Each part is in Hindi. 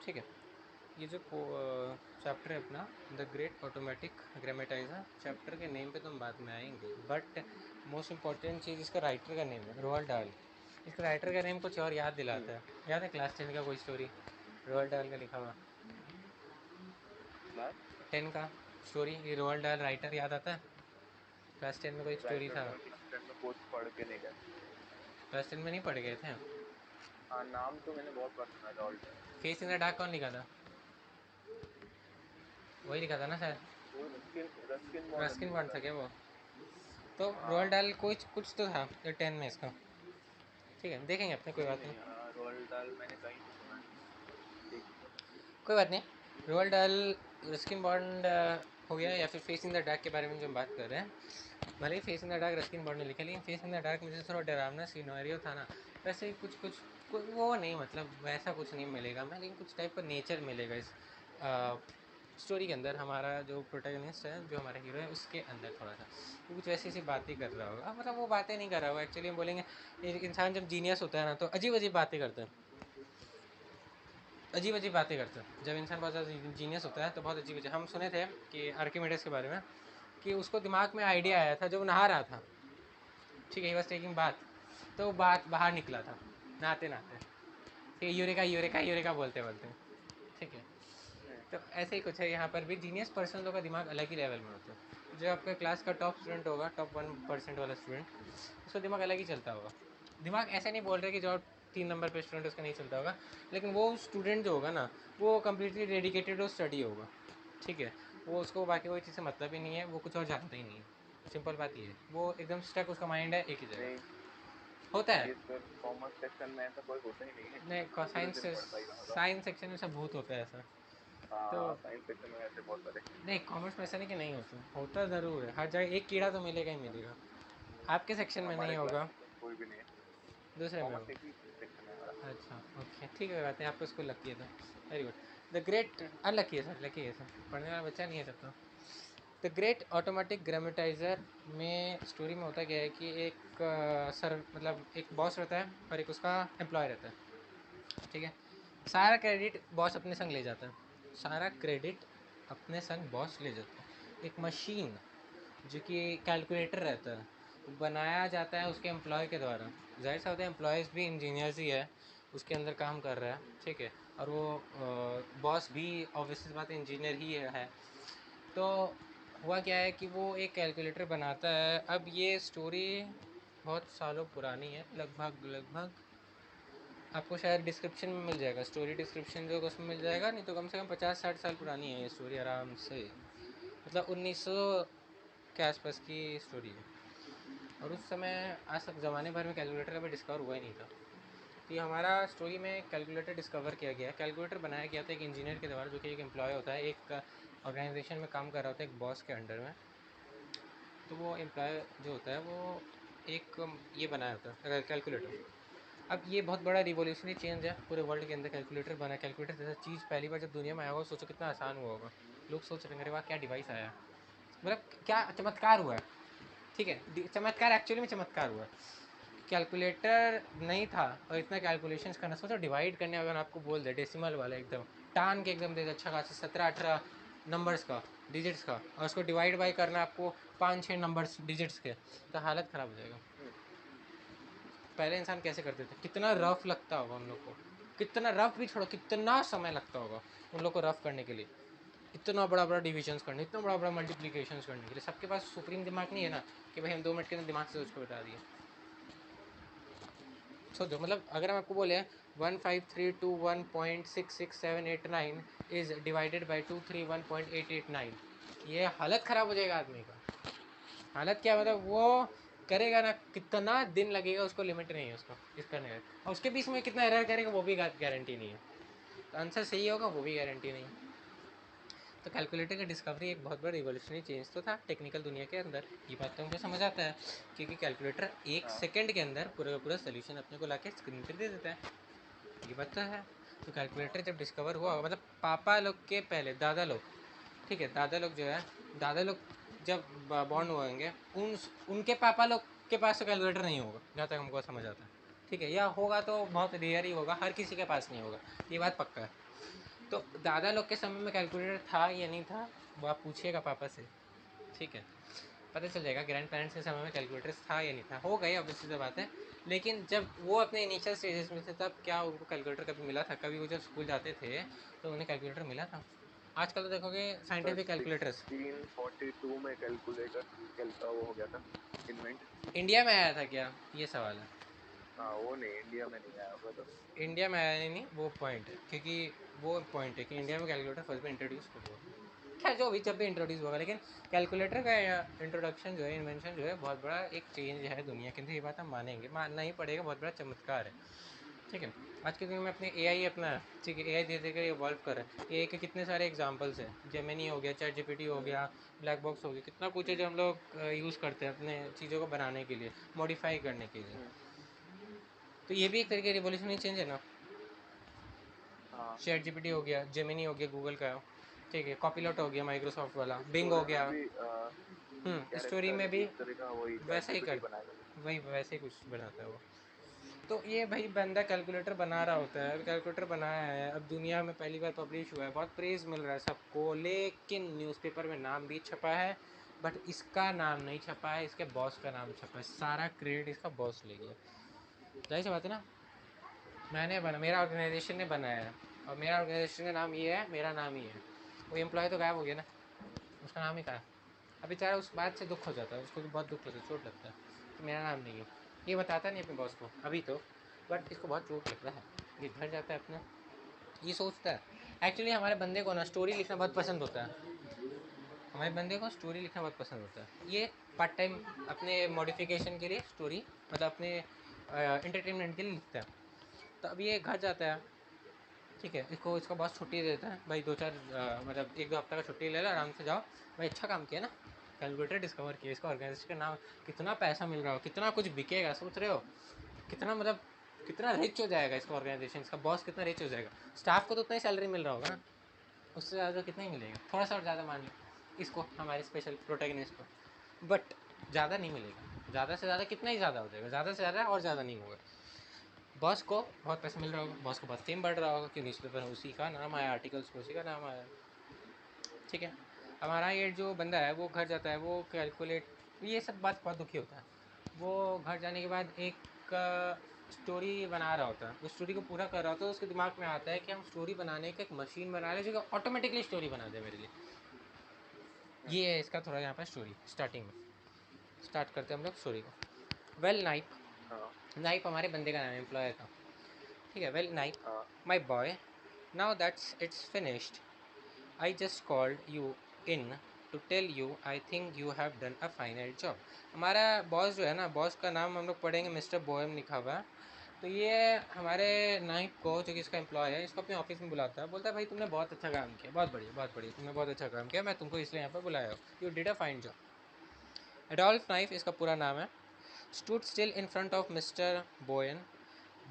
ठीक है। ये जो चैप्टर है अपना द ग्रेट ऑटोमेटिक ग्रामेटाइजर, चैप्टर के नेम पे तो हम बाद में आएंगे, बट मोस्ट इम्पॉर्टेंट चीज़ इसका राइटर का नेम है, रोअल्ड डाल। इसका राइटर का नेम कुछ और याद दिलाता है। याद है क्लास 10 का कोई स्टोरी रोअल्ड डाल का लिखा हुआ? क्लास 10 का स्टोरी, ये रोअल्ड डाल राइटर याद आता है? क्लास 10 में कोई स्टोरी राइटर था? तो मैं क्लास 10 में कुछ पढ़ के नहीं गया। क्लास 10 में नहीं पढ़ गए थे? हाँ, नाम तो मैंने बहुत बार सुना था ऑल्टर। फेस इन द डार्क कौन लिखा था? वही लिखा था ना शायद, वो रस्किन रस्किन बॉन्ड रस्किन ने बॉन्ड लिखा था था। क्या वो? तो रोअल्ड हाँ, डाल कुछ कुछ तो था ये 10 में इसका। ठीक है, देखेंगे अपने, कोई मुझे बात नहीं नहीं। यार, रोल्ड दाल मैंने कहीं नहीं सुना है। देखेंगे। कोई बात नहीं। रोअल्ड डाल, रस्किन बॉन्ड हो गया, या फिर फेस इन द डार्क के बारे में जो हम बात कर रहे हैं। भले ही face in the dark Ruskin Bond ने लिखा, लेकिन फेस इन द डार्क में जैसे थोड़ा डरावना सिनेरियो था ना, वैसे ही कुछ कुछ वो नहीं, मतलब वैसा कुछ नहीं मिलेगा मैं, लेकिन कुछ टाइप का नेचर मिलेगा इस स्टोरी के अंदर। हमारा जो प्रोटैगनिस्ट है, जो हमारा हीरो है, उसके अंदर थोड़ा सा वो कुछ वैसी सी बातें कर रहा होगा। मतलब वो बातें नहीं कर रहा होगा एक्चुअली, हम बोलेंगे एक इंसान जब जीनियस होता है ना, तो अजीब अजीब बातें करता है, अजीब अजीब बातें करते हैं। जब इंसान बहुत ज़्यादा जीनियस होता है तो बहुत अजीब अजीब, हम सुने थे कि आर्किमिडीज के बारे में, कि उसको दिमाग में आइडिया आया था जब वो नहा रहा था। ठीक है, ही वॉज टेकिंग बात, तो वो बात बाहर निकला था नहाते नहाते। ठीक है, यूरेका यूरेका यूरेका बोलते बोलते। ठीक है, हम्म, तो ऐसे ही कुछ है यहाँ पर भी। जीनियस पर्सन का दिमाग अलग ही लेवल में होता है। जो आपका क्लास का टॉप स्टूडेंट होगा, टॉप 1% वाला स्टूडेंट, उसका दिमाग अलग ही चलता होगा। दिमाग ऐसे नहीं बोल रहे कि जो 3 नंबर पे स्टूडेंट उसका नहीं चलता होगा, लेकिन वो स्टूडेंट जो होगा ना, वो कम्प्लीटली डेडिकेटेड हो स्टडी होगा। ठीक है, वो उसको बाकी कोई चीज़ से मतलब ही नहीं है, वो कुछ और जानता ही नहीं है। सिंपल बात ये है, वो एकदम स्टक, उसका माइंड है एक ही जगह। नहीं, होता है। ये तो कॉमर्स सेक्शन में ऐसा कोई होता ही नहीं है। नहीं, पूरे साइंस, दिन पढ़ता ही रहा था। साइंस सेक्शन में सब भूत होता है ऐसा। तो हाँ, साइंस सेक्शन में ऐसे बहुत सारे। नहीं, कॉमर्स में ऐसा नहीं कि नहीं होता, होता ज़रूर है, हर जगह एक कीड़ा तो मिलेगा ही मिलेगा। आपके सेक्शन में नहीं हमारे क्लास होगा, में तो कोई भी नहीं है। दूसरे में कॉमर्स होगा। एक ही सेक्शन है हमारा। अच्छा, ओके, ठीक है, बात है, आपको स्कूल लकी है तो very good. The great, unlucky है सर, लकी है सर, पढ़ने वाला बच्चा नहीं है तब तो। द ग्रेट ऑटोमेटिक ग्रामेटाइजर में स्टोरी में होता क्या है कि एक सर, मतलब एक बॉस रहता है और एक उसका एम्प्लॉय रहता है। ठीक है, सारा क्रेडिट बॉस अपने संग ले जाता है, सारा क्रेडिट अपने संग बॉस ले जाता है। एक मशीन जो कि कैलकुलेटर रहता है, बनाया जाता है उसके एम्प्लॉय के द्वारा। जाहिर सा होता है, एम्प्लॉयज़ भी इंजीनियर्स ही है, उसके अंदर काम कर रहा है। ठीक है, और वो बॉस भी ऑब्वियसली बात है इंजीनियर ही है। तो हुआ क्या है कि वो एक कैलकुलेटर बनाता है। अब ये स्टोरी बहुत सालों पुरानी है, लगभग लगभग आपको शायद डिस्क्रिप्शन में मिल जाएगा, स्टोरी डिस्क्रिप्शन जो उसमें मिल जाएगा, नहीं तो कम से कम 50-60 साल पुरानी है ये स्टोरी आराम से। मतलब 1900 के आसपास की स्टोरी है। और उस समय आज तक ज़माने भर में कैलकुलेटर कभी डिस्कवर हुआ ही नहीं था। तो ये हमारा स्टोरी में कैलकुलेटर डिस्कवर किया गया है। कैलकुलेटर बनाया गया था एक इंजीनियर के द्वारा, जो कि एक एम्प्लॉय होता है, एक ऑर्गेनाइजेशन में काम कर रहा होता है एक बॉस के अंडर में। तो वो एम्प्लॉय जो होता है वो एक ये बनाया होता है कैलकुलेटर। अब ये बहुत बड़ा रिवोल्यूशनरी चेंज है पूरे वर्ल्ड के अंदर, कैलकुलेटर बना। कैलकुलेटर जैसा चीज़ पहली बार जब दुनिया में आया होगा, सोचो कितना आसान हुआ होगा। लोग सोच रहे हैं अरे वाह क्या डिवाइस आया, मतलब क्या चमत्कार हुआ है। ठीक है, चमत्कार एक्चुअली में चमत्कार हुआ। कैलकुलेटर नहीं था और इतना कैलकुलेशंस करना, सोचो डिवाइड करने अगर आपको बोल दे डेसिमल वाला एकदम टान के एकदम दे दे, अच्छा खासा 17-18 नंबर्स का, डिजिट्स का, और उसको डिवाइड बाई करना आपको 5-6 नंबर्स डिजिट्स के, तो हालत ख़राब हो जाएगा। पहले इंसान कैसे करते थे, कितना रफ लगता होगा उन लोग को, कितना रफ भी छोड़ो, कितना समय लगता होगा उन लोग को रफ करने के लिए, इतना बड़ा बड़ा डिविजन्स करने, इतना बड़ा बड़ा मल्टीप्लिकेशंस करने के लिए। सबके पास सुप्रीम दिमाग नहीं है ना कि भाई हम 2 मिनट के अंदर दिमाग से सोच को बता दिए। सोचो, मतलब अगर हम आपको बोले 15321.66789 इज डिवाइडेड बाई 231.889, ये हालत ख़राब हो जाएगा आदमी का। हालत क्या, मतलब वो करेगा ना, कितना दिन लगेगा उसको लिमिट नहीं है उसको इस करने का, और उसके बीच में कितना एरर करेगा वो भी गारंटी नहीं है। तो आंसर सही होगा वो भी गारंटी नहीं है। तो कैलकुलेटर की डिस्कवरी एक बहुत बड़ा रिवोल्यूशनरी चेंज तो था टेक्निकल दुनिया के अंदर। ये बात तो हमको समझ आता है, क्योंकि कैलकुलेटर एक हाँ, सेकंड के अंदर पूरा का पूरा सोल्यूशन अपने को लाके स्क्रीन पे दे देता है। ये बात तो है। तो कैलकुलेटर जब डिस्कवर हुआ, मतलब पापा लोग के पहले दादा लोग, ठीक है, दादा लोग जो है, दादा लोग जब बॉर्न होंगे, उनके पापा लोग के पास तो कैलकुलेटर नहीं होगा जहाँ तक हमको समझ आता है। ठीक है, या होगा तो बहुत रेयर ही होगा, हर किसी के पास नहीं होगा, ये बात पक्का है। तो दादा लोग के समय में कैलकुलेटर था या नहीं था, वो आप पूछिएगा पापा से, ठीक है, पता चल जाएगा। ग्रैंड पेरेंट्स के समय में कैलकुलेटर था या नहीं था, हो गई ऑब्वियसली सी बात है। लेकिन जब वो अपने इनिशियल स्टेजेस में थे तब क्या उनको कैलकुलेटर कभी मिला था? कभी वो जब स्कूल जाते थे तो उन्हें कैलकुलेटर मिला था? आजकल तो देखोगे साइंटिफिक कैलकुलेटर्स। 1642 में कैलकुलेटर वो हो गया था इन्वेंट। इंडिया में आया था क्या, ये सवाल है। हाँ वो नहीं, इंडिया में नहीं आया होगा तो। इंडिया में आया नहीं, वो पॉइंट है, क्योंकि वो पॉइंट है कि इंडिया में कैलकुलेटर फर्स्ट में इंट्रोड्यूस हुआ। खैर जो भी जब भी इंट्रोड्यूस होगा, लेकिन कैलकुलेटर का इंट्रोडक्शन जो है, इन्वेंशन जो है, बहुत बड़ा एक चेंज है दुनिया के अंदर। ये बात हम मानेंगे, मानना ही पड़ेगा, बहुत बड़ा चमत्कार है, ठीक है। आज के दुनिया में अपने AI अपना, ठीक है, AI धीरे धीरे इवॉल्व कर रहा है। AI के कितने सारे एग्जांपल्स हैं, जेमिनी हो गया, चैट GPT हो गया, ब्लैक बॉक्स हो गया, कितना कुछ है जो हम लोग यूज़ करते हैं अपने चीज़ों को बनाने के लिए, मॉडिफाई करने के लिए। तो ये भी एक तरीके रिवोल्यूशनरी चेंज है ना। हाँ चैट GPT हो गया, जेमिनी हो गया गूगल का, ठीक है, कॉपीलॉट हो गया माइक्रोसॉफ्ट वाला, बिंग हो स्टोरेज में गया। भी स्टोरी कैरेक्टर में भी यूज करेगा वही चैट वैसा ही जीपीटी कर, बनाएगा। वही वैसे ही कुछ बनाता है वो। तो ये भाई बंदा कैलकुलेटर बना रहा होता है, कैलकुलेटर बनाया है, अब दुनिया में पहली बार पब्लिश हुआ है, बहुत प्रेज़ मिल रहा है सबको, लेकिन न्यूज़पेपर में नाम भी छपा है, बट इसका नाम नहीं छपा है, इसके बॉस का नाम छपा है, सारा क्रेडिट इसका बॉस ले गया। जाहिर सी बात है ना, मैंने बना, मेरा ऑर्गेनाइजेशन ने बनाया है, और मेरा ऑर्गेनाइजेशन का नाम ये है, मेरा नाम ही है। वो एम्प्लॉय तो गायब हो गया ना, उसका नाम ही कहा। अब बेचारा उस बात से दुख हो जाता है, उसको भी बहुत दुख लगता है, चोट लगता है कि मेरा नाम नहीं है। ये बताता नहीं अपने बॉस को अभी तो, बट इसको बहुत चोट लगता है। ये घर जाता है अपना, ये सोचता है। एक्चुअली हमारे बंदे को ना स्टोरी लिखना बहुत पसंद होता है, हमारे बंदे को स्टोरी लिखना बहुत पसंद होता है। ये पार्ट टाइम अपने मॉडिफिकेशन के लिए स्टोरी, मतलब अपने एंटरटेनमेंट के लिए लिखता है। तो अब ये घर जाता है, ठीक है, इसको इसका बॉस छुट्टी देता है, भाई 2-4 मतलब 1-2 हफ्ता का छुट्टी ले लो, आराम से जाओ। भाई अच्छा काम किया ना, कैलकुलेटर डिस्कवर किया, इसका ऑर्गेनाइजेशन का नाम, कितना पैसा मिल रहा हो, कितना कुछ बिकेगा, सोच रहे हो कितना, मतलब कितना रिच हो जाएगा इसका ऑर्गेनाइजेशन, इसका बॉस कितना रिच हो जाएगा। स्टाफ को तो उतना ही सैलरी मिल रहा होगा ना, उससे ज़्यादा कितना ही मिलेगा, थोड़ा सा और ज़्यादा मान लो इसको, हमारे स्पेशल प्रोटैगनिस्ट को, बट ज़्यादा नहीं मिलेगा। ज़्यादा से ज़्यादा कितना ही ज़्यादा हो जाएगा, ज़्यादा से ज़्यादा और ज़्यादा नहीं होगा। बॉस को बहुत पैसा मिल रहा होगा, बॉस को बहुत फेम बढ़ रहा होगा कि न्यूज़पेपर में उसी का नाम आया, आर्टिकल्स में उसी का नाम आया, ठीक है। हमारा ये जो बंदा है वो घर जाता है, वो कैलकुलेट, ये सब बात बहुत दुखी होता है। वो घर जाने के बाद एक स्टोरी बना रहा होता है, उस स्टोरी को पूरा कर रहा होता है, तो उसके दिमाग में आता है कि हम स्टोरी बनाने का एक मशीन बना रहे हैं जो ऑटोमेटिकली स्टोरी बना दे मेरे लिए। ये है इसका थोड़ा यहाँ पर स्टोरी, स्टार्टिंग में स्टार्ट करते हैं हम लोग स्टोरी को। वेल नाइप, हाँ नाइप हमारे बंदे का नाम है, एम्प्लॉयर का, ठीक है। वेल नाइप, हाँ my boy, now that's it's finished, I just called you in to tell you I think you have done a fine job। हमारा बॉस जो है ना, बॉस का नाम हम लोग पढ़ेंगे मिस्टर बोएम लिखा हुआ है। तो ये हमारे नाइट को, जो कि इसका एम्प्लॉय है, इसको अपने ऑफिस में बुलाता है, बोलता है भाई तुमने बहुत अच्छा काम किया, बहुत बढ़िया बहुत बढ़िया, तुमने बहुत अच्छा काम किया, मैं तुमको इसलिए यहाँ पर बुलाया हूँ, you did a fine job. Adolph Knipe इसका पूरा नाम है, stood still in front of mister Bohlen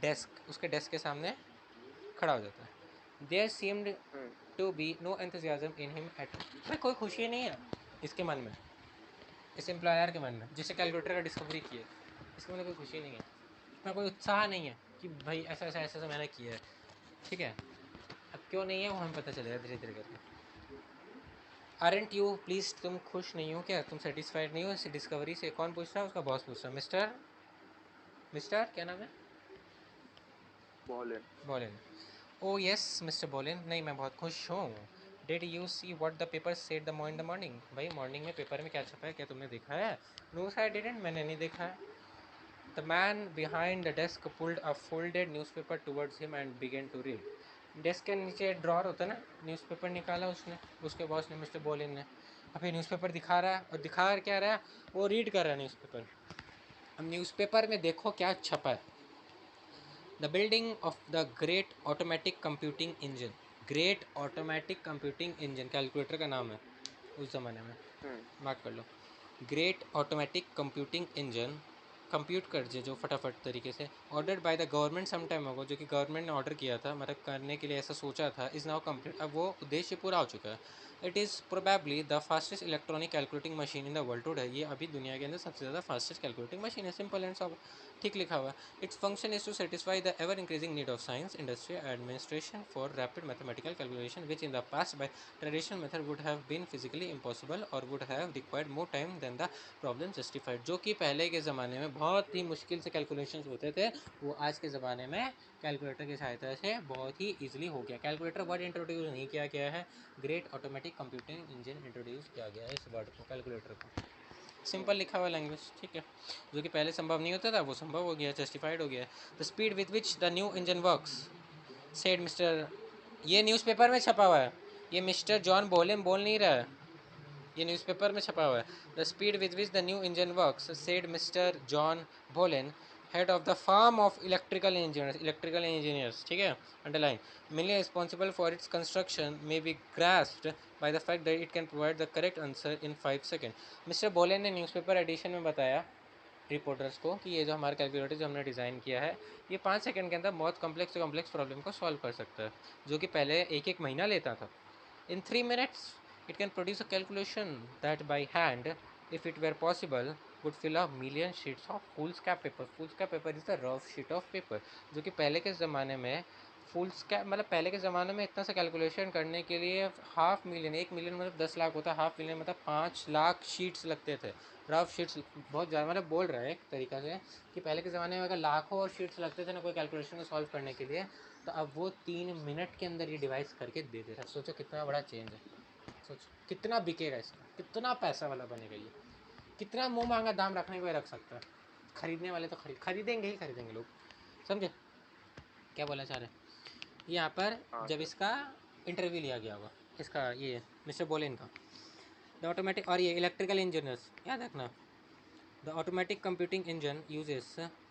desk, उसके डेस्क के सामने खड़ा हो जाता है। There seemed to be no enthusiasm in him at, भाई कोई खुशी नहीं है इसके मन में, इस एम्प्लॉयर के मन में जिससे कैलकुलेटर का डिस्कवरी किया, इसके मन में कोई खुशी नहीं है, इसमें कोई उत्साह नहीं है कि भाई ऐसा ऐसा ऐसा मैंने किया है, ठीक है। अब क्यों नहीं है वो हमें पता चलेगा धीरे धीरे करके। आरंट यू प्लीज़, तुम खुश नहीं हो क्या, तुम सेटिस्फाइड नहीं हो इस डिस्कवरी से? कौन पूछ रहा है? उसका बॉस पूछ रहा है, मिस्टर, मिस्टर क्या नाम है? बॉलिन। बोलेन। ओ यस मिस्टर बोलेन, नहीं मैं बहुत खुश हूँ। Did you see what the paper said the in the morning, भाई मॉर्निंग में पेपर में क्या छपा है, क्या तुमने देखा है? नो आई डिडंट, मैंने नहीं देखा है। The man behind the desk pulled a folded newspaper towards him and began to read. Desk के नीचे ड्रॉर होता है ना, न्यूज़पेपर निकाला उसने, उसके बॉस ने, मिस्टर बोलेन ने। अभी न्यूज़पेपर दिखा रहा है, और दिखा क्या रहा है, वो रीड कर रहा है न्यूज़पेपर। अब न्यूज़पेपर में देखो क्या छपा है, the building of the great automatic computing engine. Great automatic computing engine calculator का नाम है उस ज़माने में, मार्क कर लो। Great automatic computing engine, compute कर जो फटाफट तरीके से, ordered by the government some time होगा, जो कि गवर्नमेंट ने ऑर्डर किया था, मतलब करने के लिए ऐसा सोचा था, इज़ नाउ कंप्लीट, अब वो उद्देश्य पूरा हो चुका है। It is probably the fastest electronic calculating machine in the world today, ये अभी दुनिया के अंदर सबसे ज़्यादा फास्टेस्ट कैलकुलेटिंग मशीन है, सिंपल एंड सब। ठीक लिखा हुआ है. Its function is to satisfy the ever-increasing need of science, industry, administration for rapid mathematical calculation, which in the past by traditional method would have been physically impossible or would have required more time than the problem justified. जो कि पहले के ज़माने में बहुत ही मुश्किल से कैलकुलेशंस होते थे, वो आज के ज़माने में कैलकुलेटर की सहायता से बहुत ही ईजिली हो गया. कैलकुलेटर वर्ड इंट्रोड्यूस नहीं किया गया है, great automatic computing engine introduce किया गया है इस वर्ड को, कैलकुलेटर को. सिंपल लिखा हुआ लैंग्वेज, ठीक है. जो कि पहले संभव नहीं होता था वो संभव हो गया, जस्टिफाइड हो गया. The speed with which the new engine works said mister, ये न्यूज़पेपर में छपा हुआ है, ये मिस्टर जॉन बोलेन बोल नहीं रहा है, ये न्यूज़पेपर में छपा हुआ है. The speed with which the new engine works said mister John Bohlen, head of the firm of electrical engineers, ठीक है, underline, mainly responsible for its construction, may be grasped by the fact that it can provide the correct answer in 5 seconds. Mister बोलेन ने न्यूज़पेपर एडिशन में बताया रिपोर्टर्स को कि ये जो हमारा कैलकुलेटर जो हमने डिज़ाइन किया है, ये 5 सेकंड के अंदर बहुत कॉम्प्लेक्स प्रॉब्लम को सॉल्व कर सकता है, जो कि पहले एक महीना लेता था. In 3 minutes, it can produce a calculation that by hand, if it were possible, would fill a million sheets of foolscap paper. Foolscap paper is the rough sheet of paper. जो कि पहले के ज़माने में foolscap मतलब पहले के ज़माने में इतना सा कैलकुलेशन करने के लिए 500,000, 1 मिलियन मतलब 10 लाख होता, 500,000 मतलब 5 लाख शीट्स लगते थे. रफ शीट्स बहुत ज़्यादा मतलब बोल रहा है एक तरीक़ा से कि पहले के ज़माने में अगर लाखों और शीट्स लगते थे ना कोई कैलकुलेशन को सॉल्व करने के लिए, तो अब वो 3 मिनट के अंदर ये डिवाइस करके दे दे रहा है. सोचो कितना बड़ा चेंज है, सोचो कितना बिकेगा इसका, कितना पैसा वाला बनेगा ये, कितना मुंह मांगा दाम रखने को रख सकता है. खरीदने वाले तो खरीदेंगे ही खरीदेंगे लोग, समझे क्या बोला चाह रहे हैं. यहाँ पर जब इसका इंटरव्यू लिया गया होगा इसका, ये मिस्टर बोलेन का, द ऑटोमेटिक, और ये इलेक्ट्रिकल इंजीनियर्स याद रखना, The automatic computing engine uses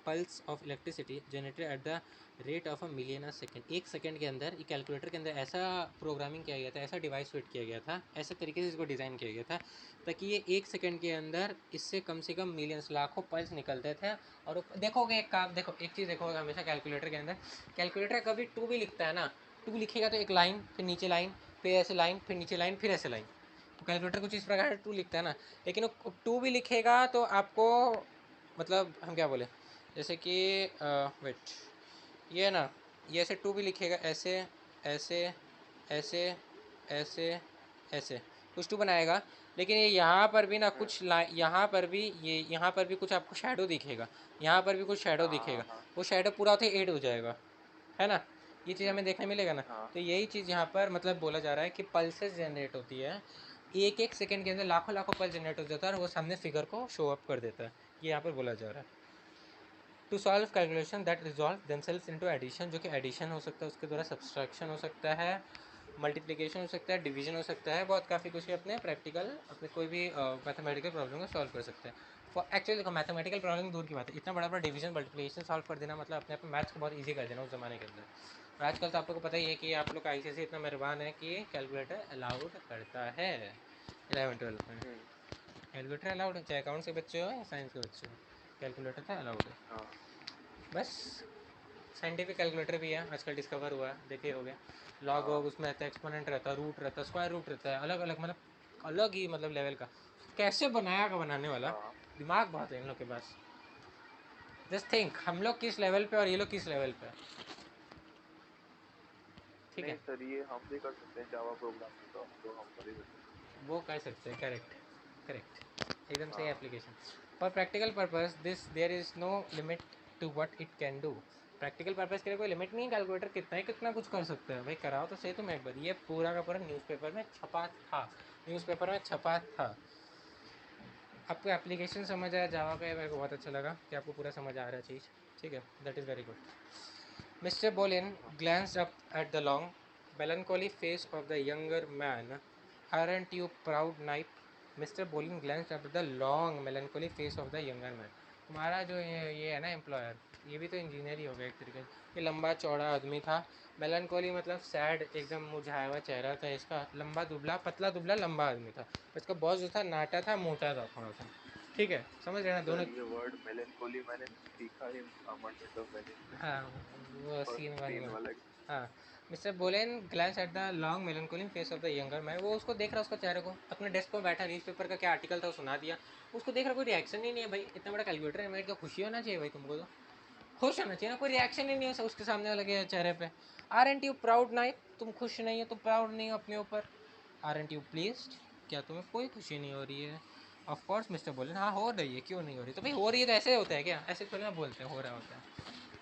pulse of electricity generated at the rate of 1 million a second. 1 second के अंदर ये कैलकुलेटर के अंदर ऐसा प्रोग्रामिंग किया गया था, ऐसा डिवाइस फिट किया गया था, ऐसे तरीके से इसको डिज़ाइन किया गया था ताकि ये 1 सेकंड के अंदर इससे कम से कम मिलियंस लाखों पल्स निकलते थे. और देखोगे एक काम, देखो एक चीज़ देखोगे हमेशा कैलकुलेटर के अंदर, कैलकुलेटर कभी 2 भी लिखता है ना, 2 लिखेगा तो एक लाइन, फिर नीचे लाइन, फिर ऐसे लाइन, फिर नीचे लाइन, फिर ऐसे लाइन. तो कैलकुलेटर कुछ इस प्रकार 2 लिखता है ना, लेकिन वो 2 भी लिखेगा तो आपको मतलब हम क्या बोले, जैसे कि वेट, ये ना, ये ऐसे 2 भी लिखेगा, ऐसे ऐसे ऐसे ऐसे ऐसे कुछ 2 बनाएगा, लेकिन ये यहाँ पर भी ना कुछ यहाँ पर भी, ये यहाँ पर भी कुछ आपको शेडो दिखेगा, यहाँ पर भी कुछ शेडो दिखेगा, वो शेडो पूरा होते 8 हो जाएगा, है ना, ये चीज़ हमें देखने मिलेगा ना. तो यही चीज़ यहाँ पर मतलब बोला जा रहा है कि पल्सेस जनरेट होती है, एक सेकंड के अंदर लाखों लाखों पल्स जनरेट हो जाता है और वो सामने फिगर को शो अप कर देता है, ये यहाँ पर बोला जा रहा है. To solve calculation that resolve themselves into addition, जो कि एडिशन हो सकता है, उसके द्वारा सब्सट्रैक्शन हो सकता है, मल्टीप्लिकेशन हो सकता है, डिवीजन हो सकता है, बहुत काफ़ी कुछ अपने प्रैक्टिकल अपने कोई भी मैथमेटिकल प्रॉब्लम को सॉल्व कर सकते हैं. फॉर एक्चुअली देखो मैथमेटिकल प्रॉब्लम दूर की बात है, इतना बड़ा बड़ा डिवीजन मल्टीप्लिकेशन सॉल्व कर देना मतलब अपने आप में मैथ्स को बहुत ईजी कर देना उस ज़माने के अंदर. और आजकल तो आप लोग को पता ही है कि आप लोग का ICSE इतना मेहरबान है कि कैलकुलेटर अलाउड करता है 11-12 में. कैलकुलेटर अलाउड है, चाहे अकाउंट्स के बच्चे हो या साइंस के बच्चे हो, कैलकुलेटर तो अलाउड है. बस साइंटिफिक कैलकुलेटर भी है आजकल डिस्कवर हुआ है, देखे हो गए, लॉग वॉग उसमें रहता है, एक्सपोनेंट रहता है, रूट रहता है, स्क्वायर रूट रहता है, अलग अलग मतलब अलग ही मतलब लेवल का. कैसे बनाया का बनाने वाला दिमाग बहुत है इन लोग के पास. जस्ट थिंक हम लोग किस लेवल पे और ये लोग किस लेवल पे, ठीक है. सर ये हम भी कर सकते हैं जावा प्रोग्रामिंग, तो हम कर ही सकते हैं. वो कर सकते हैं, करेक्ट करेक्ट, एकदम सही application. For practical purpose this there is no limit to what it can do. Practical purpose के लिए कोई लिमिट नहीं है, कैलकुलेटर कितना कुछ कर सकता है भाई. कराओ तो सही तुम एक बार. ये पूरा का पूरा न्यूज़पेपर में छपा था. आपको एप्लीकेशन समझ आया जावा का, मेरे को बहुत अच्छा लगा कि आपको पूरा समझ आ रहा है चीज़, ठीक है, that is very good. Mr. Bolin glanced up at the long, melancholy face of the younger man. Aren't you proud, Knipe? Mr. Bolin glanced up at the long, melancholy face of the younger man. तुम्हारा जो ये है ना एम्प्लॉयर, ये भी तो इंजीनियर ही हो गया एक तरीके से. ये लंबा चौड़ा आदमी था, मेलनकोली मतलब सैड, एकदम मुरझाया हुआ चेहरा था इसका, लंबा दुबला पतला दुबला लंबा आदमी था. इसका बॉस जो था नाटा था, मोटा था थोड़ा सा, ठीक है, समझ रहे ना दोनों. ये वर्ड मेलनकोली मैंने सीखा है अमंडमेंट ऑफ वेनिस में, हाँ वो सीन फर्स्ट वन सीन में. वाला. हाँ. Mister Bohlen glance at the long melancholy face of the younger man. वो उसको देख रहा, उसका चेहरे को, अपने डेस्क पर बैठा, न्यूज़पेपर का क्या आर्टिकल था वो सुना दिया, उसको देख रहा, कोई रिएक्शन ही नहीं है भाई. इतना बड़ा कैलकुलेटर इन्वेंट का खुशी होना चाहिए भाई तुमको तो. खुश होना चाहिए ना, कोई रिएक्शन ही नहीं हो उसके सामने वाले के चेहरे पे। आरंट यू प्राउड नाइफ, तुम खुश नहीं हो, तुम प्राउड नहीं हो अपने ऊपर। आरंट यू प्लीज्ड, क्या तुम्हें कोई खुशी नहीं हो रही है? ऑफ कोर्स मिस्टर बोले, हाँ हो रही है, क्यों नहीं हो रही? तो भाई हो रही है तो ऐसे होता है क्या? ऐसे थोड़ी ना बोलते हैं हो रहा होता है,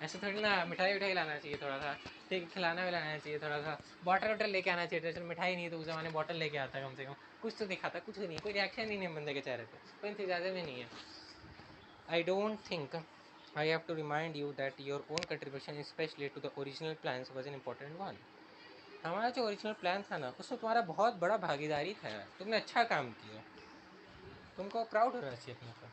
ऐसे थोड़ी ना। मिठाई उठाई लाना चाहिए थोड़ा सा, ठीक है, खिलाना भी लाना चाहिए थोड़ा सा, बॉटल वॉटल लेके आना चाहिए। चलो मिठाई नहीं तो उस जमाने बॉटल लेके आता कम से कम, कुछ तो दिखाता, कुछ नहीं, कोई रिएक्शन ही नहीं है बंदे के चेहरे पे, कोई इंतजार भी नहीं है। I don't think I have to remind you that your own contribution, especially to the original plans, was an important one. हमारा जो ओरिजिनल प्लान था ना, उसमें तुम्हारा बहुत बड़ा भागीदारी था यार, तुमने अच्छा काम किया, तुमको प्राउड होना चाहिए अपने ऊपर।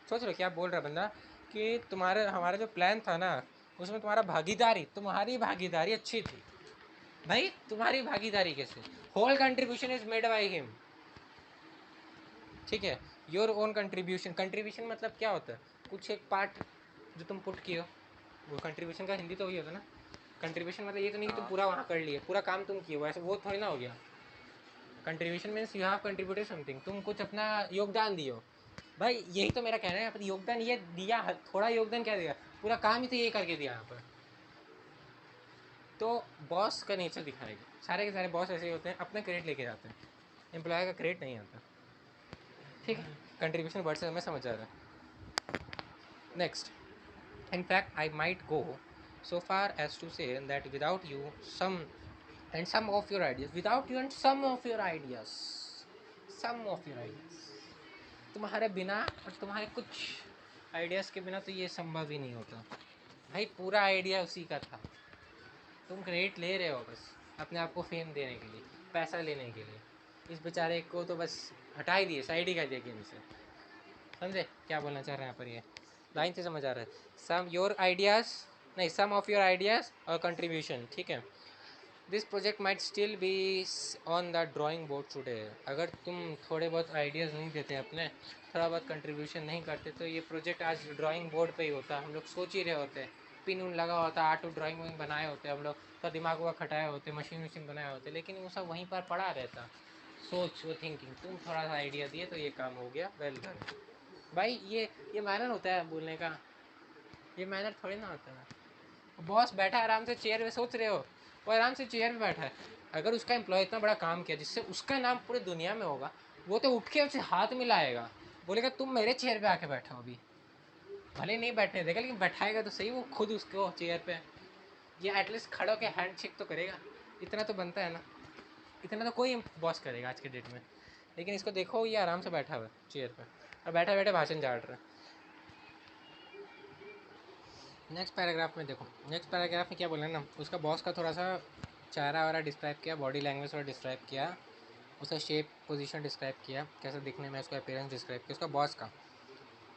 सोच लो क्या बोल रहा बंदा कि तुम्हारा हमारा जो प्लान था ना, उसमें तुम्हारी भागीदारी अच्छी थी। भाई तुम्हारी भागीदारी कैसे? Whole contribution is made by him, ठीक है। योर ओन कंट्रीब्यूशन, कंट्रीब्यूशन मतलब क्या होता है? कुछ एक पार्ट जो तुम पुट किए हो, वो कंट्रीब्यूशन का हिंदी तो वही होता है ना। कंट्रीब्यूशन मतलब ये तो नहीं कि तुम हाँ पूरा वहाँ कर लिए, पूरा काम तुम किए हो, ऐसे वो थोड़ी ना हो गया। Contribution means you have contributed something, तुम कुछ अपना योगदान दिए हो। भाई यही तो मेरा कहना है, यहाँ पर योगदान ये दिया, थोड़ा योगदान क्या दिया, पूरा काम ही तो ये करके दिया यहाँ पर। तो बॉस का नेचर दिखाएगा, सारे के सारे बॉस ऐसे ही होते हैं, अपना क्रेडिट लेके जाते हैं, एम्प्लॉय का क्रेडिट नहीं आता, ठीक है। कंट्रीब्यूशन वर्ड से हमें समझ आ रहा है। Next, in fact I might go so far as to say that without you some and some of your ideas, without you and some of your ideas, some of your ideas, तुम्हारे बिना और तुम्हारे कुछ आइडियाज़ के बिना तो ये संभव ही नहीं होता। भाई पूरा आइडिया उसी का था, तुम क्रेडिट ले रहे हो बस अपने आप को फेम देने के लिए, पैसा लेने के लिए। इस बेचारे को तो बस हटा ही दिए, साइड ही कर दिया गेम से। समझे क्या बोलना चाह रहे हैं यहाँ पर? ये लाइन से समझ आ रहा है। सम योर आइडियाज़, नहीं, सम ऑफ योर आइडियाज़ और कंट्रीब्यूशन, ठीक है। This project might still be on the drawing board today. अगर तुम थोड़े बहुत आइडियाज़ नहीं देते अपने, थोड़ा बहुत कंट्रीब्यूशन नहीं करते, तो ये प्रोजेक्ट आज ड्राइंग बोर्ड पे ही होता, हम लोग सोच ही रहे होते, पिन उन लगा होता, आर्ट और ड्राइंग वाइंग बनाए होते हम लोग, तो दिमाग वगैरह खटाए होते, मशीन वशीन बनाए होते, लेकिन वो सब वहीं पर पड़ा रहता। सोच, वो थिंकिंग, तुम थोड़ा सा आइडिया दिए तो ये काम हो गया, वेल डन। भाई ये मैनर होता है बोलने का, ये मैनर थोड़ी ना होता है। बॉस बैठा है आराम से चेयर पे, सोच रहे हो, वो आराम से चेयर पे बैठा है। अगर उसका एम्प्लॉय इतना बड़ा काम किया जिससे उसका नाम पूरी दुनिया में होगा, वो तो उठ के उसे हाथ मिलाएगा, बोलेगा तुम मेरे चेयर पे आके बैठो अभी। भले नहीं बैठने देगा लेकिन बैठाएगा तो सही वो खुद उसको चेयर पे, ये एटलीस्ट खड़ा होकर हैंड शेक तो करेगा। इतना तो बनता है ना, इतना तो कोई बॉस करेगा आज के डेट में। लेकिन इसको देखो, ये आराम से बैठा हुआ है चेयर पर और बैठा बैठे भाषण झाड़ रहा है। नेक्स्ट पैराग्राफ में देखो, नेक्स्ट पैराग्राफ में क्या बोला ना, उसका बॉस का थोड़ा सा चेहरा वारा डिस्क्राइब किया, बॉडी लैंग्वेज थोड़ा डिस्क्राइब किया, उसका शेप पोजीशन डिस्क्राइब किया, कैसे दिखने में, उसका अपीयरेंस डिस्क्राइब किया उसका बॉस का,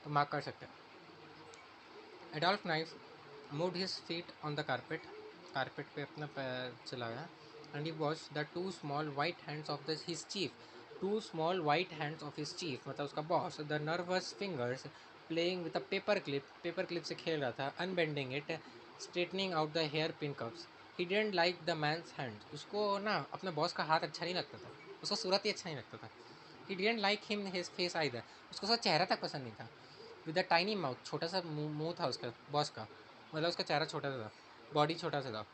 तो मार्क कर सकते हैं। Adolph Knipe moved his feet on the carpet, carpet पे अपना पैर चलाया, and he watch the two small white hands of the his chief, two small white hands of his chief मतलब उसका boss, the nervous fingers playing with a paper clip से खेल रहा था, unbending it, straightening out the hair pin cups. He didn't like the man's hand, उसको ना अपने बॉस का हाथ अच्छा नहीं लगता था, उसका सूरत ही अच्छा नहीं लगता था। ही didn't like him his face either, उसको उसका चेहरा तक पसंद नहीं था। विद अ टाइनी माउथ, छोटा सा मुंह था उसका बॉस का, मतलब उसका चेहरा छोटा सा था, बॉडी छोटा सा था,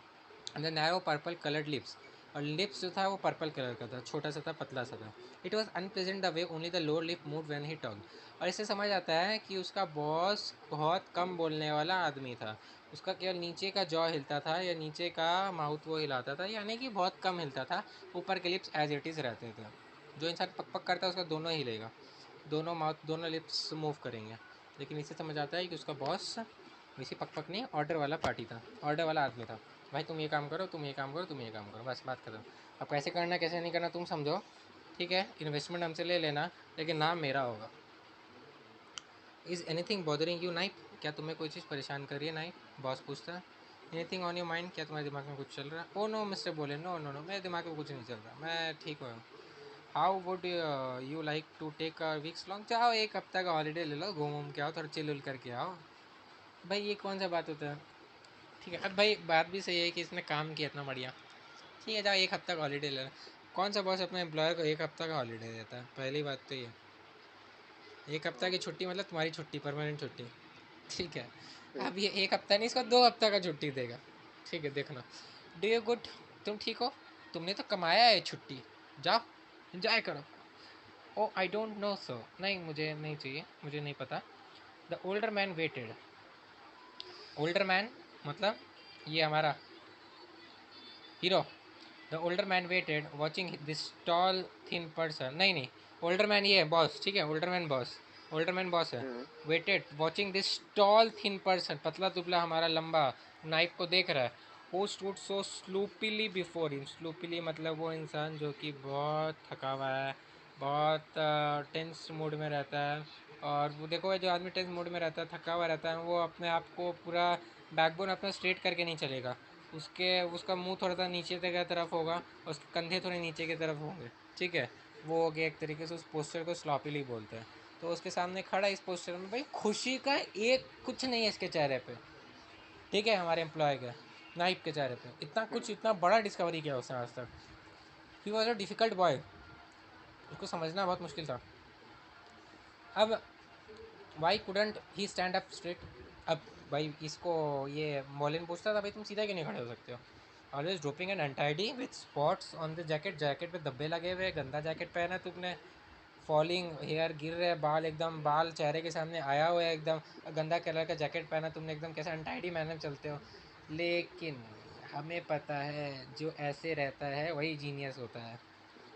and the narrow purple coloured lips, और लिप्स जो था वो पर्पल कलर का था, छोटा सा था, पतला सा था। It was unpleasant the way only the lower lip move when he talked, और इससे समझ आता है कि उसका बॉस बहुत कम बोलने वाला आदमी था, उसका केवल नीचे का जॉ हिलता था या नीचे का माउथ वो हिलाता था, यानी कि बहुत कम हिलता था, ऊपर के लिप्स एज इट इज़ रहते थे। जो इंसान पक पक करता है उसका दोनों हिलेगा, दोनों माउथ दोनों लिप्स मूव करेंगे। लेकिन इससे समझ आता है कि उसका बॉस वैसे पक पक नहीं, ऑर्डर वाला पार्टी था, ऑर्डर वाला आदमी था। भाई तुम ये काम करो, तुम ये काम करो, तुम ये काम करो, बस बात करो। अब कैसे करना कैसे नहीं करना तुम समझो, ठीक है। इन्वेस्टमेंट हमसे ले लेना, लेकिन नाम मेरा होगा। Is anything bothering you knife, क्या तुम्हें कोई चीज़ परेशान कर रही है नाइफ, बॉस पूछता है। एनीथिंग ऑन योर माइंड, क्या तुम्हारे दिमाग में कुछ चल रहा है? ओ नो मिस्टर बोले, नो नो नो, मेरे दिमाग में कुछ नहीं चल रहा, मैं ठीक हूँ। How would you like to take a weeks long, चाहो एक हफ्ता का हॉलीडे ले लो, घूम घूम के आओ, थोड़ा चिल उल करके आओ। भाई ये कौन सा बात होता है? ठीक है, अब भाई बात भी सही है कि इसने काम किया इतना बढ़िया, ठीक है जाओ एक हफ्ता का हॉलीडे ले लो। कौन सा बॉस अपने एम्प्लॉयर को एक हफ्ता का हॉलीडे देता है? पहली बात तो ये, एक हफ्ता की छुट्टी मतलब तुम्हारी छुट्टी, परमानेंट छुट्टी। ठीक है, फिर अब ये 1 हफ्ता नहीं, इसको 2 हफ्ता का छुट्टी देगा। ठीक है, देखना। डू यू गुड, तुम ठीक हो, तुमने तो कमाया है छुट्टी, जाओ एंजॉय करो। Oh I don't know sir, नहीं मुझे नहीं चाहिए, मुझे नहीं पता। The older man waited, older man मतलब ये हमारा hero. The older man waited watching this tall thin person, नहीं नहीं, ओल्डर मैन ये है बॉस, ठीक है, older man boss, older man boss है। Waited watching this tall thin person, पतला दुबला हमारा लंबा नाइफ को देख रहा है। Who stood so स्लूपीली before him, स्लूपीली मतलब वो इंसान जो कि बहुत थका हुआ है, बहुत टेंस मूड में रहता है। और वो देखो, जो आदमी टेंस मूड में रहता है, थका हुआ रहता है, वो अपने आप को पूरा बैकबोन अपना स्ट्रेट करके नहीं चलेगा। उसका मुंह थोड़ा सा नीचे की तरफ होगा, उसके कंधे थोड़े नीचे की तरफ होंगे, ठीक है। वो हो गया एक तरीके से, उस पोस्चर को स्लॉपीली बोलते हैं। तो उसके सामने खड़ा इस पोस्चर में, भाई खुशी का एक कुछ नहीं है इसके चेहरे पे, ठीक है, हमारे एम्प्लॉय के नाइफ के चेहरे पे इतना कुछ, इतना बड़ा डिस्कवरी किया उसने आज तक। He was a difficult boy, उसको समझना बहुत मुश्किल था। अब वाई कुडंट ही स्टैंड अप स्ट्रेट, अब भाई इसको ये मॉलिन पूछता था, भाई तुम सीधा क्यों नहीं खड़े हो सकते हो, always drooping an untidy with spots on the jacket, jacket पे धब्बे लगे हुए, गंदा जैकेट पहना है तुमने, फॉलिंग हेयर गिर रहे, बाल एकदम, बाल चेहरे के सामने आया हुआ है एकदम, गंदा कलर का जैकेट पहना तुमने एकदम, कैसे अनटाइडी मैनर चलते हो। लेकिन हमें पता है जो ऐसे रहता है वही जीनियस होता है,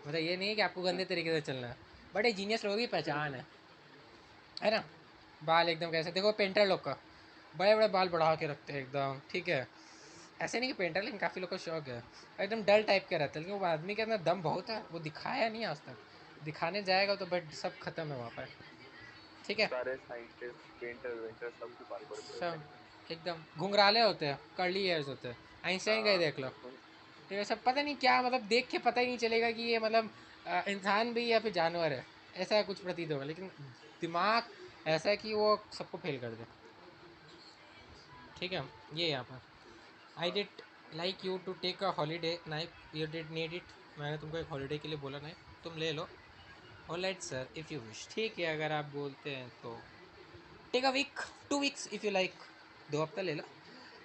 मतलब ये नहीं है कि आपको गंदे तरीके से चलना है, बड़े जीनियस लोगों की पहचान है ना। बाल एकदम कैसे देखो, पेंटर लोग का बड़े बड़े बाल बढ़ा के रखते हैं एकदम, ठीक है, ऐसे नहीं कि पेंटर, लेकिन काफ़ी लोग को शौक है, एकदम डल टाइप का रहता है, लेकिन वो आदमी के अंदर दम बहुत है, वो दिखाया नहीं आज तक, दिखाने जाएगा तो बट सब खत्म है वहाँ पर, ठीक है। सारे साइंटिस्ट, पेंटर वेंटर सबके बाल बड़े बड़े होते सब एकदम घुंघराले होते हैं, कर्ली हेयर्स होते हैं, आइंस्टाइन का ही देख लो। हैं। तो ये सब पता नहीं क्या, मतलब देख के पता ही नहीं चलेगा कि ये मतलब इंसान भी या फिर जानवर है, ऐसा कुछ प्रतीत होगा, लेकिन दिमाग ऐसा है कि वो सबको फेल कर दे, ठीक है। ये यहाँ पर I did like you to take a holiday knife, you did need it, मैंने तुमको एक हॉलीडे के लिए बोला नाइफ, तुम ले लो। Alright sir if you wish, ठीक है अगर आप बोलते हैं तो। Take a week, 2 weeks if you like, 2 हफ्ता ले लो।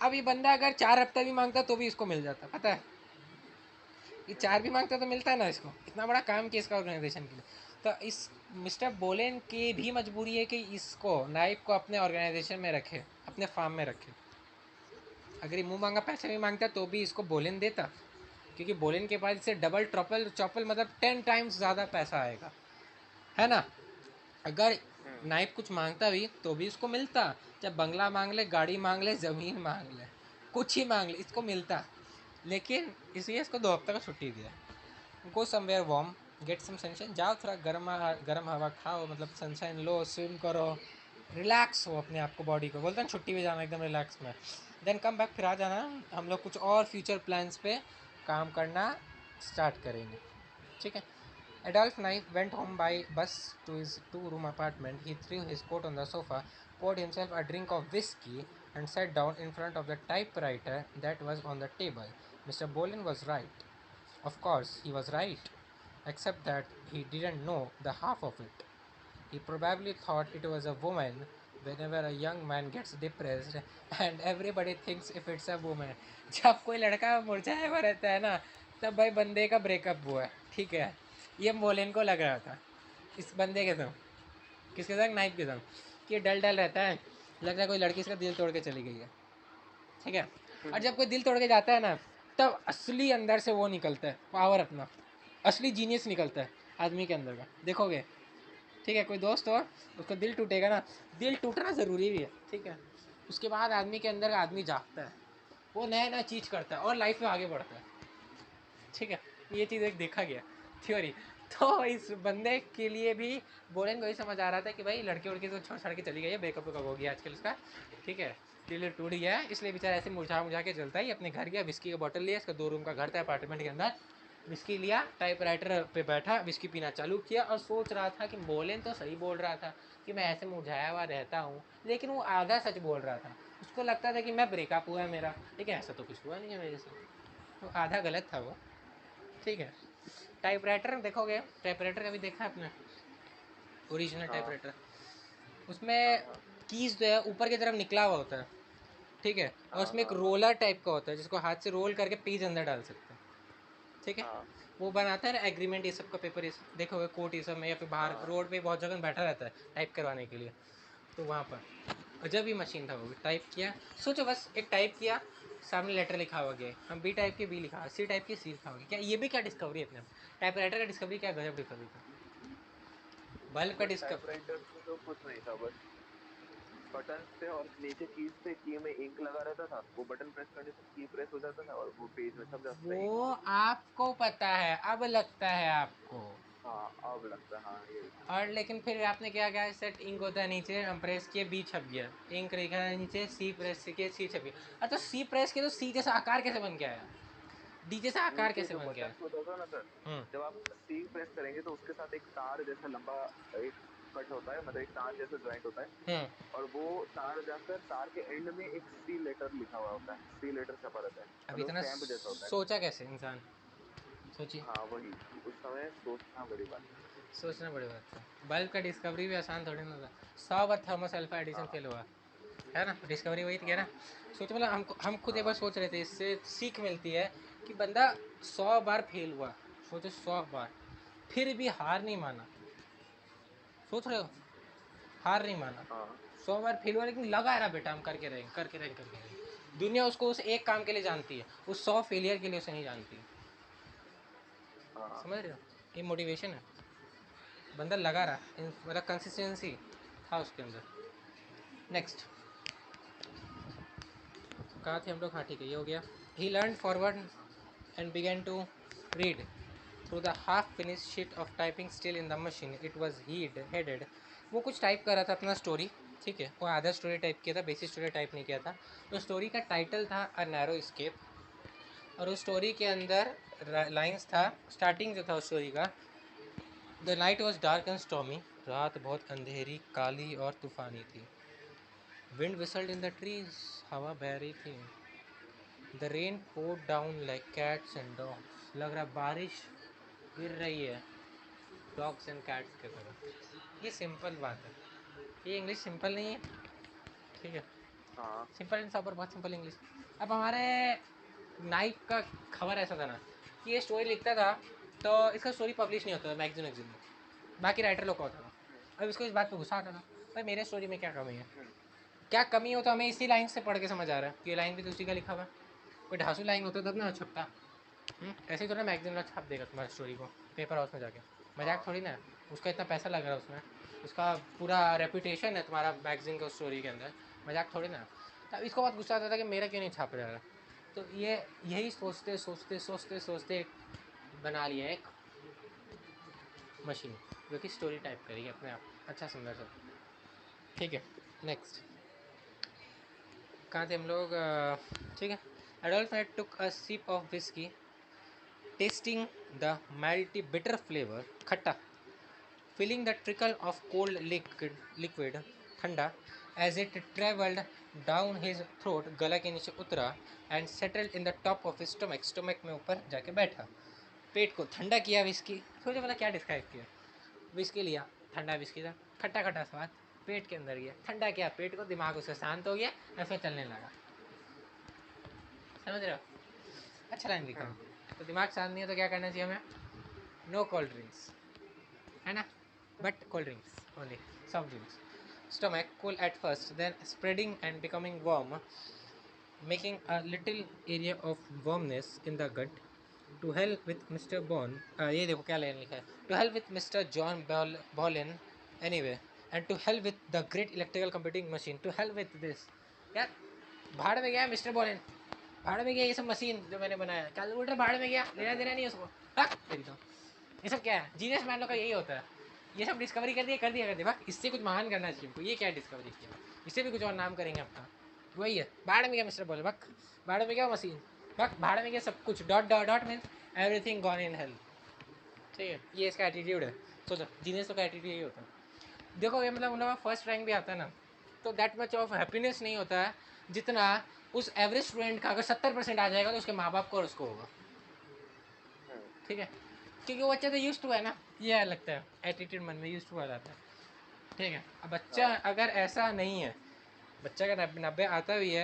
अब ये बंदा अगर 4 हफ्ता भी मांगता तो भी इसको मिल जाता, पता है, ये 4 भी मांगता तो मिलता है ना इसको, इतना बड़ा काम किया इसका ऑर्गेनाइजेशन के लिए। तो इस मिस्टर बोलेन की भी मजबूरी है कि इसको नाइफ को अपने ऑर्गेनाइजेशन में रखे, अपने फार्म में रखे। अगर ये मुंह मांगा पैसे भी मांगता तो भी इसको बोलेन देता, क्योंकि बोलेन के पास इससे डबल ट्रपल चौपल मतलब 10 टाइम्स ज़्यादा पैसा आएगा, है ना। अगर नाइफ कुछ मांगता भी तो भी इसको मिलता, चाहे बंगला मांग ले, गाड़ी मांग ले, ज़मीन मांग ले, कुछ ही मांग ले इसको मिलता। लेकिन इसलिए इसको 2 हफ्ते का छुट्टी दिया। Go somewhere warm, get some sunshine, जाओ थोड़ा गर्म गर्म हवा खाओ, मतलब सनशाइन लो, स्विम करो, रिलैक्स हो अपने आप को, बॉडी को, बोलते हैं छुट्टी पे जाना एकदम रिलैक्स में, देन कम बैक, फिर आ जाना, हम लोग कुछ और फ्यूचर प्लान्स पे काम करना स्टार्ट करेंगे, ठीक है। Adolf Knife went home by bus to his two-room apartment. He threw his coat on the sofa, poured himself a drink of whiskey, and sat down in front of the typewriter that was on the table. Mr. Bolin was right. Of course, he was right, except that he didn't know the half of it. He probably thought it was a woman whenever a young man gets depressed, and everybody thinks if it's a woman. जब कोई लड़का मुरझाया हुआ रहता है ना, तब भाई बंदे का ब्रेकअप हुआ है, ठीक है। ये मोलेन को लग रहा था इस बंदे के संग, किसके संग, नाइफ के संग, कि ये डल डल रहता है, लग रहा है कोई लड़की इसका दिल तोड़ के चली गई है, ठीक है। और जब कोई दिल तोड़ के जाता है ना, तब असली अंदर से वो निकलता है पावर अपना, असली जीनियस निकलता है आदमी के अंदर का, देखोगे, ठीक है। कोई दोस्त हो, उसका दिल टूटेगा ना, दिल टूटना ज़रूरी भी है, ठीक है, उसके बाद आदमी के अंदर का आदमी जागता है, वो नया नया चीज़ करता है और लाइफ में आगे बढ़ता है, ठीक है। ये चीज़ एक देखा गया थ्योरी। तो इस बंदे के लिए भी बोलेन को ही समझ आ रहा था कि भाई लड़की उड़की तो छोड़ छाड़ के चली गई है, ब्रेकअप वेकअप हो गया आजकल उसका, ठीक है, दिल टूट गया है, इसलिए बेचारा ऐसे मुरझा मुरझा के चलता है। अपने घर गया, विस्की का बॉटल लिया, इसका 2 रूम का घर था अपार्टमेंट के अंदर, विस्की लिया, टाइपराइटर पे बैठा, विस्की पीना चालू किया और सोच रहा था कि बोलेन तो सही बोल रहा था कि मैं ऐसे मुरझाया हुआ रहता हूँ, लेकिन वो आधा सच बोल रहा था। उसको लगता था कि मैं ब्रेकअप हुआ है मेरा, लेकिन ऐसा तो कुछ हुआ नहीं है मेरे से, तो आधा गलत था वो, ठीक है। टाइपराइटर देखोगे, टाइपराइटर का भी देखा है आपने, ओरिजिनल हाँ टाइपराइटर, उसमें हाँ हाँ कीज जो है ऊपर की तरफ निकला हुआ होता है, ठीक है, और उसमें एक रोलर टाइप का होता है जिसको हाथ से रोल करके पेज अंदर डाल सकते हैं, ठीक है। हाँ वो बनाता है ना एग्रीमेंट ये सब का पेपर, ये सब देखोगे कोर्ट ये सब में, या फिर बाहर रोड पे बहुत जगह बैठा रहता है टाइप करवाने के लिए, तो वहाँ पर जब भी मशीन था वो भी टाइप किया, सोचो बस एक टाइप किया, सामने लेटर लिखा हुआ गया, हम बी टाइप के बी लिखा, सी टाइप की सी लिखा हुआ, क्या ये भी क्या डिस्कवरी है अपने टाइप राइटर का डिस्कवरी, क्या गजब डिस्कवरी था, बल्ब का बट डिस्कवरी। टाइपराइटर में तो कुछ नहीं था, बस बटन थे और नीचे कीज थे, की में इंक लगा रहता था, वो बटन प्रेस करने से की प्रेस हो जाता था और वो पेज में छप जाता था इंक। वो आपको पता है, अब लगता है आपको, हाँ अब लगता है, हाँ ये भी। और लेकिन फिर आपने क्या किया, सेट इंक होता है नीचे, हम प्रेस किए बी छप गया, इंक लिखा है नीचे, सी प्रेस किए सी छप गया, अरे तो सी प्रेस किए तो सी जैसा आकार कैसे बन गया है, डी जैसा आकार नीचे कैसे जो बन गया बटन है? होता था ना सर, हम्म। जब आप सी प्रेस करेंगे तो उसके साथ एक तार जैसा लंबा एक कट होता है, मतलब एक तार जैसा ज्वाइंट होता है, हम्म। और वो तार जाकर तार के एंड में एक सी लेटर लिखा हुआ होता है, सी लेटर छपा रहता है, अब मतलब इतना स्टैम्प जैसा होता है। सोचा कैसे इंसान, सोचिए, हाँ वही, उस समय सोचना बड़ी बात है। सोचना बड़ी बात है, बल्ब का डिस्कवरी भी आसान थोड़ी ना था, 100 बार थॉमस अल्फा एडिशन हाँ फेल हुआ है ना, डिस्कवरी वही थी ना। हाँ सोचो मतलब हम खुद एक बार हाँ सोच रहे थे, इससे सीख मिलती है कि बंदा 100 बार फेल हुआ, सोचो 100 बार, फिर भी हार नहीं माना, सोच रहे हो, हार नहीं माना, हाँ 100 बार फेल हुआ लेकिन लगा रहा बेटा, हम करके रहेंगे करके रहेंगे करके रहेंगे, दुनिया उसको उस एक काम के लिए जानती है, उस 100 फेलियर के लिए उसे नहीं जानती है, हाँ समझ रहे हो, ये मोटिवेशन है, बंदा लगा रहा, मतलब कंसिस्टेंसी था उसके अंदर। नेक्स्ट कहाँ थे हम लोग, हाँ ठीक है ये हो गया, he learn forward and began to read through the half finish sheet of typing still in the machine, it was headed, वो कुछ टाइप कर रहा था अपना स्टोरी, ठीक है, वो आधा स्टोरी टाइप किया था, बेसिक स्टोरी टाइप नहीं किया था, तो स्टोरी का टाइटल था अ नैरो स्केप, और उस स्टोरी के अंदर लाइंस था, स्टार्टिंग जो था उस स्टोरी का, the night was dark and stormy, रात बहुत अंधेरी काली और तूफानी थी, wind whistled in the trees, हवा बह रही थी, the rain poured down like cats and dogs, लग रहा बारिश गिर रही है डॉग्स एंड कैट्स के तरह, ये सिंपल बात है, ये इंग्लिश सिंपल नहीं है, ठीक है, हाँ सिंपल एंड सॉपर, बहुत सिंपल इंग्लिश। अब हमारे नाइक का खबर ऐसा था ना कि ये स्टोरी लिखता था तो इसका स्टोरी पब्लिश नहीं होता था मैगजीन में, बाकी राइटर लोग का होता था, अब इसको इस बात पे गुस्सा आता था, भाई मेरे स्टोरी में क्या कमी है, हम्म, क्या कमी हो तो हमें इसी लाइन से पढ़ के समझ आ रहा है कि ये लाइन भी तो उसी का लिखा हुआ है, कोई ढांसू लाइन होता तब ना छपता, ऐसे ही तो ना मैगजीन वाला छाप देगा तुम्हारी स्टोरी को पेपर हाउस में जाके, मजाक हाँ थोड़ी ना है, उसका इतना पैसा लग रहा है उसमें, उसका पूरा रेपुटेशन है तुम्हारा मैगजीन का स्टोरी के अंदर, मजाक थोड़ी ना है, तब इसको बहुत गुस्सा आता था कि मेरा क्यों नहीं छापा जा रहा, तो ये यही सोचते सोचते सोचते सोचते बना लिया एक मशीन जो कि स्टोरी टाइप करेगी अपने आप, अच्छा सुंदर सा, ठीक है। नेक्स्ट कहाँ थे हम लोग, ठीक है, Adolf took a sip of whisky, tasting the malty bitter flavor खट्टा, feeling the trickle of cold liquid ठंडा as it traveled down his throat, गला के नीचे उतरा, and settled in the top of his stomach, stomach में ऊपर जाके बैठा, पेट को ठंडा किया विस्की, सोचो मतलब क्या डिस्क्राइब किया, विस्की लिया, ठंडा विस्की था, खट्टा खट्टा स्वाद, पेट के अंदर गया, ठंडा किया पेट को, दिमाग उससे शांत हो गया, ऐसे चलने लगा, समझ रहे हो, अच्छा लाइन लिखा हम्म, हूँ, तो दिमाग शांत नहीं है तो क्या करना चाहिए हमें, नो कोल्ड ड्रिंक्स, है ना, but cold drinks only, soft drinks, stomach cool at first then spreading and becoming warm, making a little area of warmness in the gut, to hell with Mr. Bond, ये देखो क्या लाइन लिखा है, to hell with Mr. John Bolin anyway, and to hell with the great electrical computing machine, to hell with this, यार भाड़ में गया मिस्टर बॉलिन, भाड़ में गया ये सब मशीन जो मैंने बनाया, कैलकुलेटर भाड़ में गया, लेना देना नहीं उसको, हक तेरी तो, ये सब क्या है, जीनियस मैन लोग का यही होता है, ये सब डिस्कवरी कर दिया बस, इससे कुछ महान करना चाहिए हमको, ये क्या डिस्कवरी किया, इससे भी कुछ और नाम करेंगे अपना, वही है भाड़ में गया मिस्टर बॉल, बक भाड़ में गया मशीन, बक भाड़ में गया सब कुछ, dot dot dot means everything gone in hell, ठीक है, ये इसका एटीट्यूड है, सोचो जीनियस का एटीट्यूड यही होता है, देखो ये मतलब उन लोगों का फर्स्ट रैंक भी आता है ना, तो दैट मच ऑफ हैप्पीनेस नहीं होता है जितना उस एवरेज स्टूडेंट का अगर 70% आ जाएगा तो उसके माँ बाप को और उसको होगा, हम्म, ठीक है, क्योंकि वो बच्चा तो यूज टू है ना, ये लगता है एटीट्यूड मन में यूज टू आ जाता है, ठीक है, अब बच्चा हाँ अगर ऐसा नहीं है बच्चा का 90 आता भी है